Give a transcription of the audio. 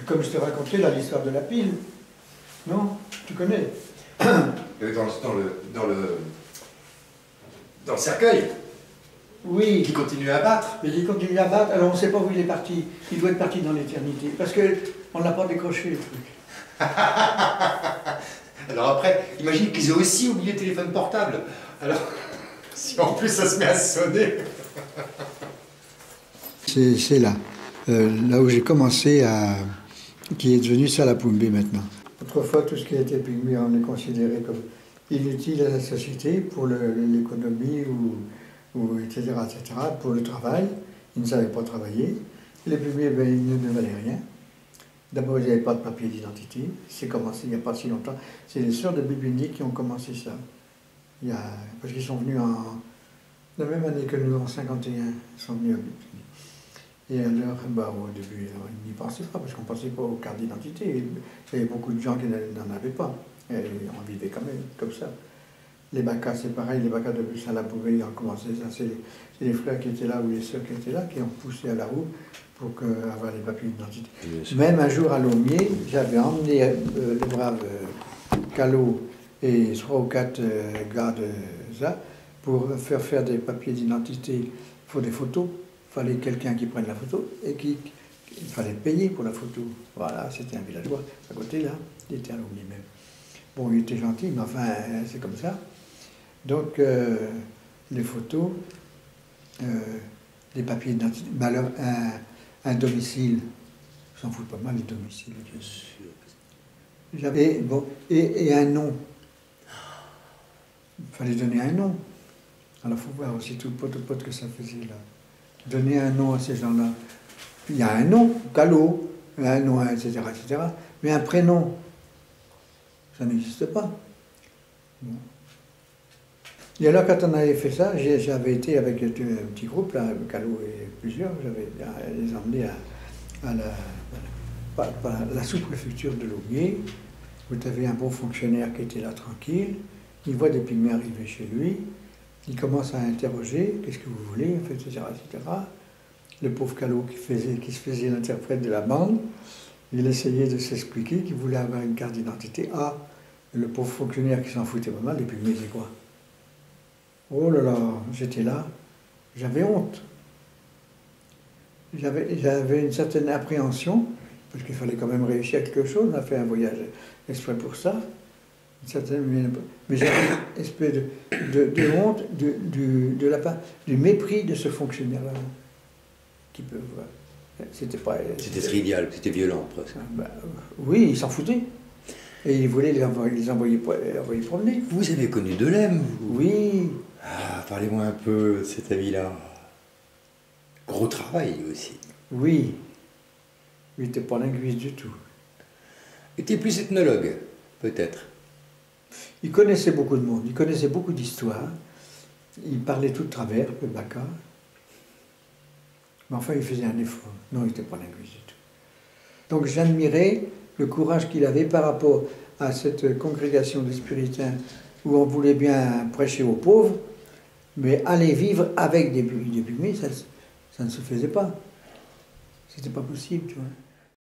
Comme je te racontais là l'histoire de la pile. Non? Tu connais? Dans le cercueil. Oui. Qui continue à battre. Mais il continue à battre, alors on ne sait pas où il est parti. Il doit être parti dans l'éternité. Parce qu'on ne l'a pas décroché, le truc. Alors après, imagine qu'ils ont aussi oublié le téléphone portable. Alors, si en plus ça se met à sonner. C'est là. Là où j'ai commencé à... qui est devenu Salapoumbé maintenant. Autrefois, tout ce qui était pygmée, on est considéré comme inutile à la société pour l'économie ou etc., pour le travail. Ils ne savaient pas travailler. Les pygmées, ben, ils ne valaient rien. D'abord, ils n'avaient pas de papier d'identité. C'est commencé il n'y a pas si longtemps. C'est les sœurs de Bibindi qui ont commencé ça. Parce qu'ils sont venus la même année que nous, en 51. Ils sont venus à Bibindi. Et alors, bah, au début, ils n'y pensaient pas, parce qu'on ne pensait pas aux cartes d'identité. Il y avait beaucoup de gens qui n'en avaient pas. Et on vivait quand même comme ça. Les Bacas, c'est pareil, les Bacas de Salapoumbé, ils ont commencé ça. C'est les frères qui étaient là, ou les sœurs qui étaient là, qui ont poussé à la roue pour avoir les papiers d'identité. Même un jour à Laumier, j'avais emmené le brave Callot et 3 ou 4 gars de ça pour faire des papiers d'identité pour des photos. Il fallait quelqu'un qui prenne la photo et il fallait payer pour la photo. Voilà, c'était un villageois à côté là, il était à Laumier même. Bon, il était gentil, mais enfin, c'est comme ça. Donc, les photos, les papiers d'identité, ben alors, un domicile, je s'en fous pas mal, les domiciles, bien sûr. J'avais, bon, et un nom. Il fallait donner un nom. Alors, il faut voir aussi tout le pote que ça faisait là. Donner un nom à ces gens-là. Il y a un nom, Callot, un nom, etc., etc., mais un prénom, ça n'existe pas. Bon. Et alors, quand on avait fait ça, j'avais été avec un petit groupe, là, Callot et plusieurs, j'avais les emmenés à la sous-préfecture de Laumier, où tu avais un bon fonctionnaire qui était là tranquille, il voit des pygmées arriver chez lui, il commence à interroger, qu'est-ce que vous voulez, en fait, etc., etc. Le pauvre Callot qui se faisait l'interprète de la bande, il essayait de s'expliquer qu'il voulait avoir une carte d'identité. Ah, le pauvre fonctionnaire qui s'en foutait pas mal, les pygmées, c'est quoi? Oh là là, j'étais là, j'avais honte. J'avais une certaine appréhension, parce qu'il fallait quand même réussir quelque chose, on a fait un voyage exprès pour ça, mais j'avais une espèce de honte du mépris de ce fonctionnaire-là, qui peut voir. C'était trivial, c'était violent presque. Ben, oui, il s'en foutait. Et il voulait les envoyer promener. Vous avez connu Delem, vous? Oui. Ah, parlez-moi un peu de cet ami-là. Gros travail aussi. Oui. Il n'était pas linguiste du tout. Il était plus ethnologue, peut-être. Il connaissait beaucoup de monde, il connaissait beaucoup d'histoires. Il parlait tout de travers, le Bacas. Mais enfin, il faisait un effort. Non, il n'était pas linguiste du tout. Donc j'admirais le courage qu'il avait par rapport à cette congrégation des puritains où on voulait bien prêcher aux pauvres, mais aller vivre avec des pygmées, ça ne se faisait pas. C'était pas possible, tu vois.